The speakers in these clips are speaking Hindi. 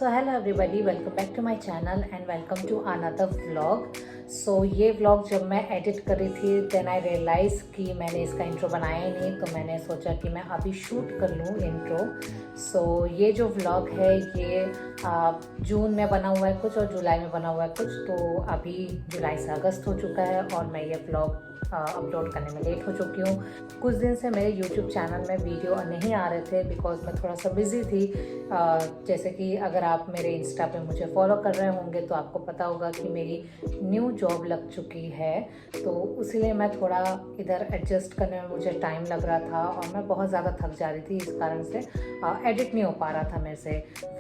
So hello everybody, welcome back to my channel and welcome to another vlog. So ये व्लॉग जब मैं एडिट कर रही थी देन आई रियलाइज़ कि मैंने इसका इंट्रो बनाया ही नहीं, तो मैंने सोचा कि मैं अभी शूट कर लूँ इंट्रो। सो ये जो व्लॉग है ये जून में बना हुआ है कुछ और जुलाई में बना हुआ है कुछ। तो अभी जुलाई से अगस्त हो चुका है और मैं ये व्लॉग अपलोड करने में लेट हो चुकी हूँ। कुछ दिन से मेरे YouTube चैनल में वीडियो नहीं आ रहे थे बिकॉज मैं थोड़ा सा बिज़ी थी। जैसे कि अगर आप मेरे इंस्टा पे मुझे फॉलो कर रहे होंगे तो आपको पता होगा कि मेरी न्यू जॉब लग चुकी है, तो इसीलिए मैं थोड़ा इधर एडजस्ट करने में मुझे टाइम लग रहा था और मैं बहुत ज़्यादा थक जा रही थी। इस कारण से एडिट नहीं हो पा रहा था मेरे से।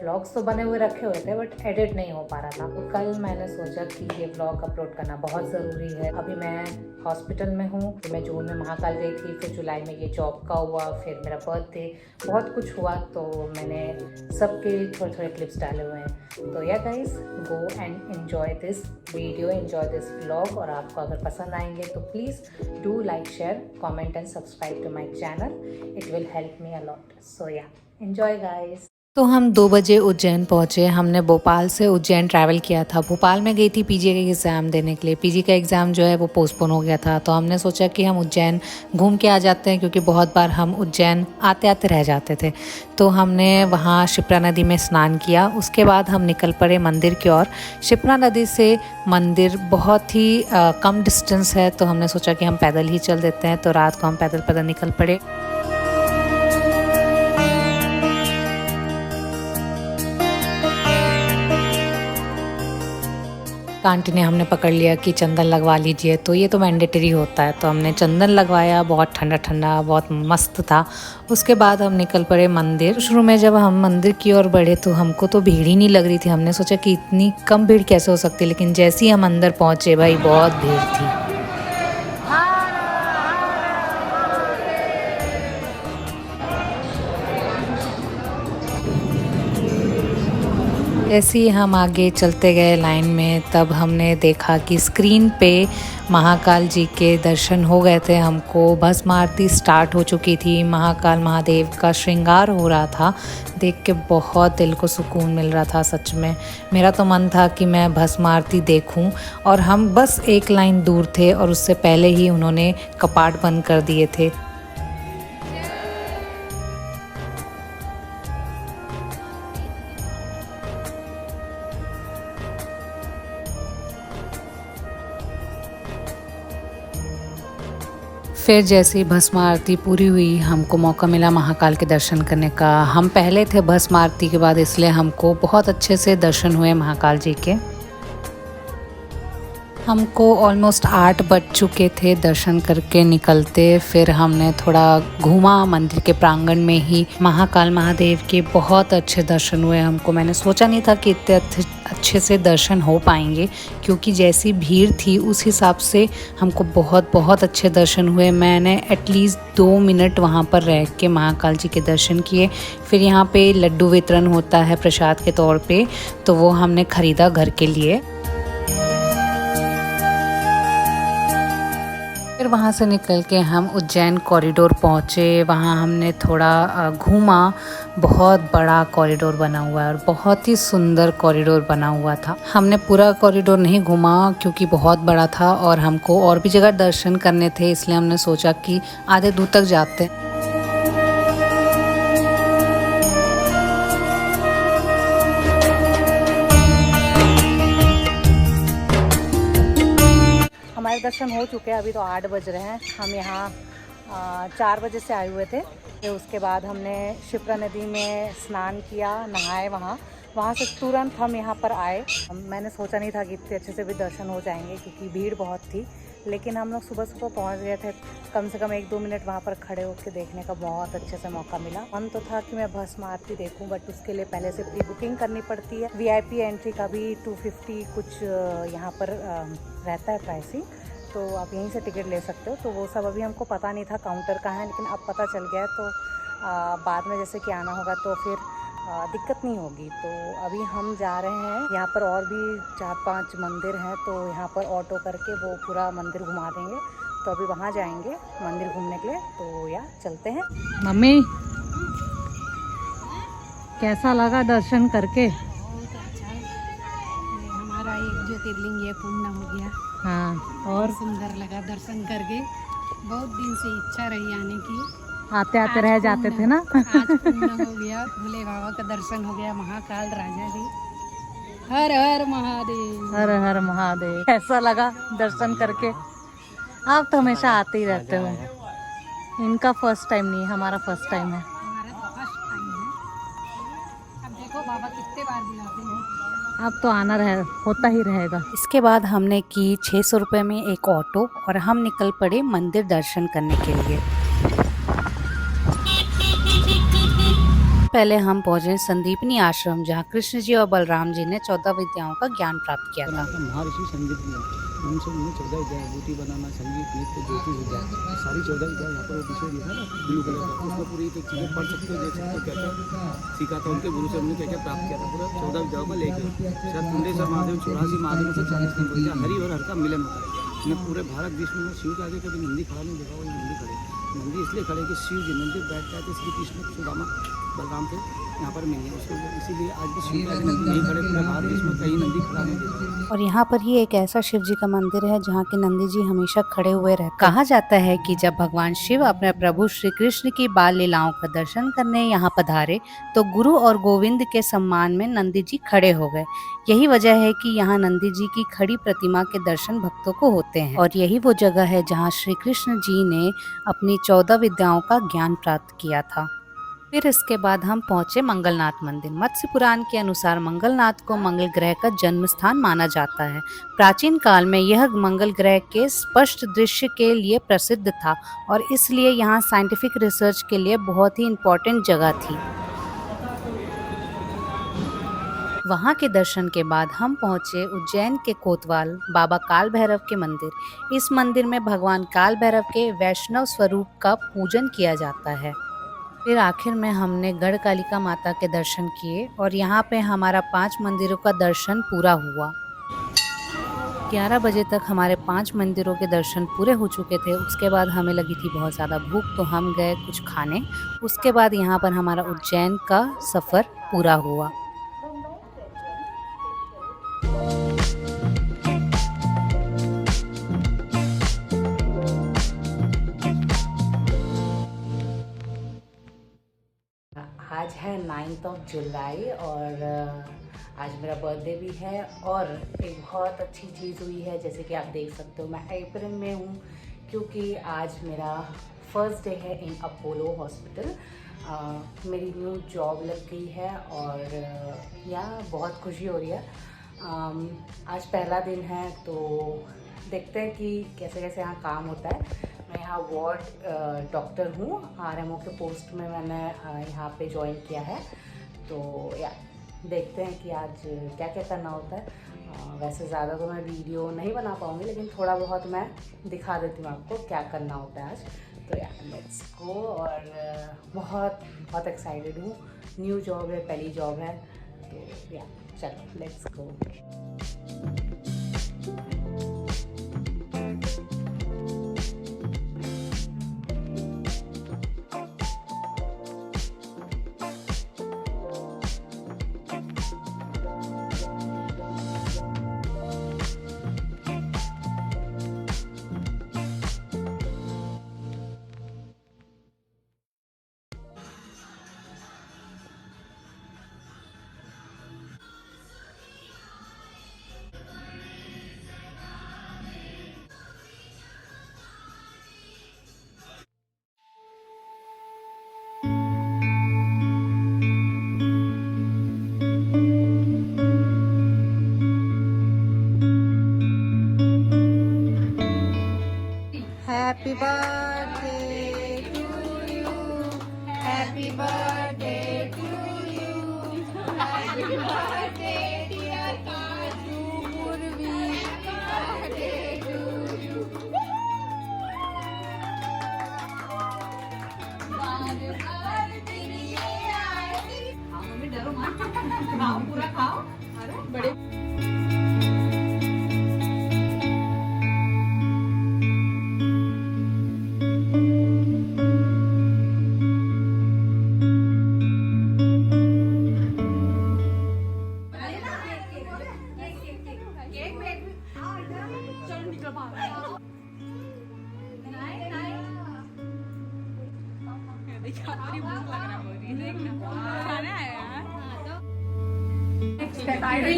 व्लॉग्स तो बने हुए रखे हुए थे बट एडिट नहीं हो पा रहा था। तो कल मैंने सोचा कि ये व्लॉग अपलोड करना बहुत ज़रूरी है। अभी मैं हॉस्पिटल में हूँ। मैं जून में महाकाल गई थी, फिर जुलाई में ये जॉब का हुआ, फिर मेरा बर्थडे, बहुत कुछ हुआ। तो मैंने सबके थोड़े थोड़े क्लिप्स डाले हुए हैं। तो yeah guys, go and enjoy this video, enjoy this vlog. और आपको अगर पसंद आएंगे तो please do like, share, comment and subscribe to my channel. It will help me a lot. So yeah, enjoy guys. तो हम 2 बजे उज्जैन पहुँचे। हमने भोपाल से उज्जैन ट्रैवल किया था। भोपाल में गई थी पीजी का एग्ज़ाम देने के लिए। पीजी का एग्ज़ाम जो है वो पोस्टपोन हो गया था, तो हमने सोचा कि हम उज्जैन घूम के आ जाते हैं, क्योंकि बहुत बार हम उज्जैन आते आते रह जाते थे। तो हमने वहाँ शिप्रा नदी में स्नान किया। उसके बाद हम निकल पड़े मंदिर की ओर। शिप्रा नदी से मंदिर बहुत ही कम डिस्टेंस है, तो हमने सोचा कि हम पैदल ही चल देते हैं। तो रात को हम पैदल निकल पड़े। आंटी ने हमने पकड़ लिया कि चंदन लगवा लीजिए, तो ये तो मैंडेटरी होता है। तो हमने चंदन लगवाया। बहुत ठंडा ठंडा, बहुत मस्त था। उसके बाद हम निकल पड़े मंदिर। शुरू में जब हम मंदिर की ओर बढ़े तो हमको तो भीड़ ही नहीं लग रही थी। हमने सोचा कि इतनी कम भीड़ कैसे हो सकती है, लेकिन जैसे ही हम अंदर पहुँचे भाई बहुत भीड़ थी। जैसे ही हम आगे चलते गए लाइन में, तब हमने देखा कि स्क्रीन पे महाकाल जी के दर्शन हो गए थे। हमको भस्म आरती स्टार्ट हो चुकी थी। महाकाल महादेव का श्रृंगार हो रहा था। देख के बहुत दिल को सुकून मिल रहा था। सच में मेरा तो मन था कि मैं भस्म आरती देखूं, और हम बस एक लाइन दूर थे और उससे पहले ही उन्होंने कपाट बंद कर दिए थे। फिर जैसे ही भस्म आरती पूरी हुई, हमको मौका मिला महाकाल के दर्शन करने का। हम पहले थे भस्म आरती के बाद, इसलिए हमको बहुत अच्छे से दर्शन हुए महाकाल जी के। हमको ऑलमोस्ट 8 बज चुके थे दर्शन करके निकलते। फिर हमने थोड़ा घूमा मंदिर के प्रांगण में ही। महाकाल महादेव के बहुत अच्छे दर्शन हुए हमको। मैंने सोचा नहीं था कि इतने अच्छे से दर्शन हो पाएंगे, क्योंकि जैसी भीड़ थी उस हिसाब से हमको बहुत अच्छे दर्शन हुए। मैंने एटलीस्ट 2 मिनट वहाँ पर रह के महाकाल जी के दर्शन किए। फिर यहाँ पे लड्डू वितरण होता है प्रसाद के तौर पे, तो वो हमने ख़रीदा घर के लिए। फिर वहाँ से निकल के हम उज्जैन कॉरिडोर पहुँचे। वहाँ हमने थोड़ा घूमा। बहुत बड़ा कॉरिडोर बना हुआ है और बहुत ही सुंदर कॉरिडोर बना हुआ था। हमने पूरा कॉरिडोर नहीं घूमा क्योंकि बहुत बड़ा था और हमको और भी जगह दर्शन करने थे, इसलिए हमने सोचा कि आधे दूर तक जाते हैं। हमारे दर्शन हो चुके हैं। अभी तो 8 बज रहे हैं। हम यहाँ 4 बजे से आए हुए थे। फिर उसके बाद हमने शिप्रा नदी में स्नान किया, नहाए। वहाँ से तुरंत हम यहाँ पर आए। मैंने सोचा नहीं था कि इतने अच्छे से भी दर्शन हो जाएंगे, क्योंकि भीड़ बहुत थी। लेकिन हम लोग सुबह पहुँच गए थे। कम से कम 1-2 मिनट वहाँ पर खड़े होकर देखने का बहुत अच्छे से मौका मिला। मन तो था कि मैं भस्म आरती देखूँ, बट उसके लिए पहले से प्री बुकिंग करनी पड़ती है। VIP एंट्री का भी 250 कुछ यहाँ पर रहता है प्राइसिंग, तो आप यहीं से टिकट ले सकते हो। तो वो सब अभी हमको पता नहीं था काउंटर कहाँ है, लेकिन अब पता चल गया है। तो बाद में जैसे कि आना होगा तो फिर दिक्कत नहीं होगी। तो अभी हम जा रहे हैं। यहाँ पर और भी 4-5 मंदिर हैं, तो यहाँ पर ऑटो करके वो पूरा मंदिर घुमा देंगे। तो अभी वहाँ जाएंगे मंदिर घूमने के लिए। तो या चलते हैं। मम्मी, कैसा लगा दर्शन करके? ज्योतिर्लिंग ये पूर्ण हो गया। हाँ, और सुंदर लगा दर्शन करके। बहुत दिन से इच्छा रही आने की। आते आते रह जाते थे ना। आज पूर्ण हो गया। भोले बाबा का दर्शन हो गया। महाकाल राजा जी, हर हर महादेव। हर हर महादेव। ऐसा लगा दर्शन करके। आप तो हमेशा आते ही रहते हो। इनका फर्स्ट टाइम नहीं, हमारा फर्स्ट टाइम है। हमारा तो फर्स्ट टाइम है। अब देखो बाबा कितने बार बुलाते हैं। अब तो आना होता ही रहेगा। इसके बाद हमने की 600 रुपये में एक ऑटो और हम निकल पड़े मंदिर दर्शन करने के लिए। पहले हम पहुंचे संदीपनी आश्रम, जहां कृष्ण जी और बलराम जी ने 14 विद्याओं का ज्ञान प्राप्त किया था। महर्षि संदीपनी उनसे उन्हें 14 विद्याएं, रोटी बनाना, संगीत, नृत्य, ज्योति विद्या, सारी 14 विद्या यहाँ पर वो विषय लिखा है ना ब्लू कलर का, उसमें पूरी एक चीज़ें पढ़ सकते हो, देख सकते हो क्या क्या सीखा था उनके गुरु से, उन्होंने क्या क्या प्राप्त किया था, पूरा 14 विद्याओं का लेके शायद कुंडेश्वर महादेव 84 महादेव से 40 दिन बोलते हरि और हर का मिलन होता है। मैं पूरे भारत विश्व में शिव के आगे कभी नंदी खड़ा नहीं देखा। वही नंदी खड़े, नंदी इसलिए खड़े कि शिव जी मंदिर बैठ गए थे, श्री कृष्ण सुदामा बलराम थे यहाँ पर मिले उसको, इसीलिए आज भी शिव के आगे नंदी नहीं खड़े। पूरे भारत देश में कहीं नंदी खड़ा नहीं देखा। और यहाँ पर ही एक ऐसा शिव जी का मंदिर है जहाँ के नंदी जी हमेशा खड़े हुए रहते हैं। कहा जाता है कि जब भगवान शिव अपने प्रभु श्री कृष्ण की बाल लीलाओं का दर्शन करने यहाँ पधारे तो गुरु और गोविंद के सम्मान में नंदी जी खड़े हो गए। यही वजह है कि यहाँ नंदी जी की खड़ी प्रतिमा के दर्शन भक्तों को होते हैं और यही वो जगह है जहाँ श्री कृष्ण जी ने अपनी 14 विद्याओं का ज्ञान प्राप्त किया था। फिर इसके बाद हम पहुंचे मंगलनाथ मंदिर। मत्स्य पुराण के अनुसार मंगलनाथ को मंगल ग्रह का जन्म स्थान माना जाता है। प्राचीन काल में यह मंगल ग्रह के स्पष्ट दृश्य के लिए प्रसिद्ध था और इसलिए यहाँ साइंटिफिक रिसर्च के लिए बहुत ही इम्पोर्टेंट जगह थी। वहाँ के दर्शन के बाद हम पहुँचे उज्जैन के कोतवाल बाबा काल भैरव के मंदिर। इस मंदिर में भगवान काल भैरव के वैष्णव स्वरूप का पूजन किया जाता है। फिर आखिर में हमने गढ़ कालिका माता के दर्शन किए और यहाँ पे हमारा 5 मंदिरों का दर्शन पूरा हुआ। 11 बजे तक हमारे 5 मंदिरों के दर्शन पूरे हो चुके थे। उसके बाद हमें लगी थी बहुत ज़्यादा भूख, तो हम गए कुछ खाने। उसके बाद यहाँ पर हमारा उज्जैन का सफ़र पूरा हुआ। आज है 9 जुलाई और आज मेरा बर्थडे भी है। और एक बहुत अच्छी चीज़ हुई है, जैसे कि आप देख सकते हो मैं अप्रैल में हूँ क्योंकि आज मेरा फर्स्ट डे है इन अपोलो हॉस्पिटल। मेरी न्यू जॉब लग गई है और यहाँ बहुत खुशी हो रही है। आज पहला दिन है तो देखते हैं कि कैसे कैसे यहाँ काम होता है। मैं यहाँ वार्ड डॉक्टर हूँ, आरएमओ के पोस्ट में मैंने यहाँ पे ज्वाइन किया है। तो या देखते हैं कि आज क्या क्या करना होता है। वैसे ज़्यादा तो मैं वीडियो नहीं बना पाऊँगी, लेकिन थोड़ा बहुत मैं दिखा देती हूँ आपको क्या करना होता है आज। तो या लेट्स गो। और बहुत बहुत एक्साइटेड हूँ, न्यू जॉब है, पहली जॉब है। तो या चलो let's go. Happy birthday to you. Happy birthday to you. Happy birthday dear Kaju Purvi. Happy birthday to you. बार बार तेरी आरती। खाओ मम्मी, डरो मत। खाओ पूरा खाओ। अरे बड़े केक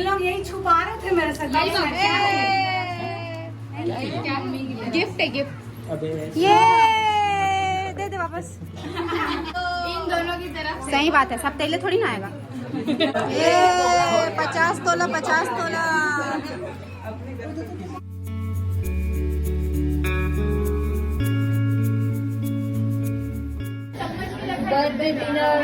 लोग यही छुपा रहे थे मेरे से गिफ्ट है गिफ्ट। ये दे दे वापस। इन दोनों की तरफ सही बात है, सब तेले थोड़ी ना आएगा। ये 50 तोला 50 तोला। बर्थडे डिनर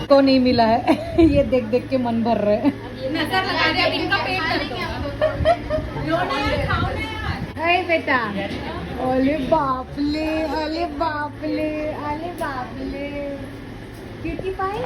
को नहीं मिला है। ये देख देख के मन भर रहा है। नजर लगा दे, अब इनका पेट दर्द होगा। अरे बेटा, अरे बाप ले, अरे बाप ले, अरे बाप ले, क्यूटी पाई।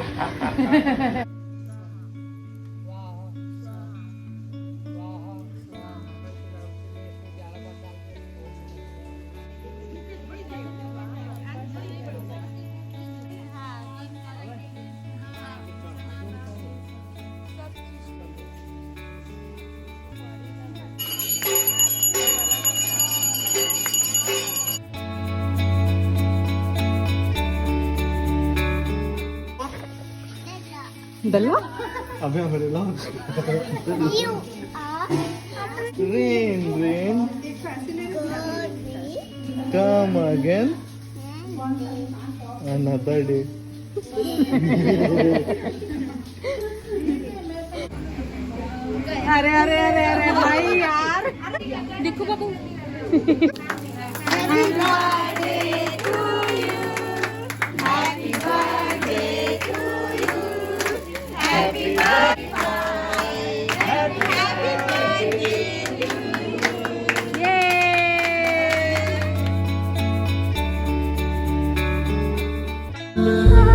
डलवा अबे हमारे लाओ rain rain come again another day अरे अरे अरे अरे भाई यार, देखो बाबू। ये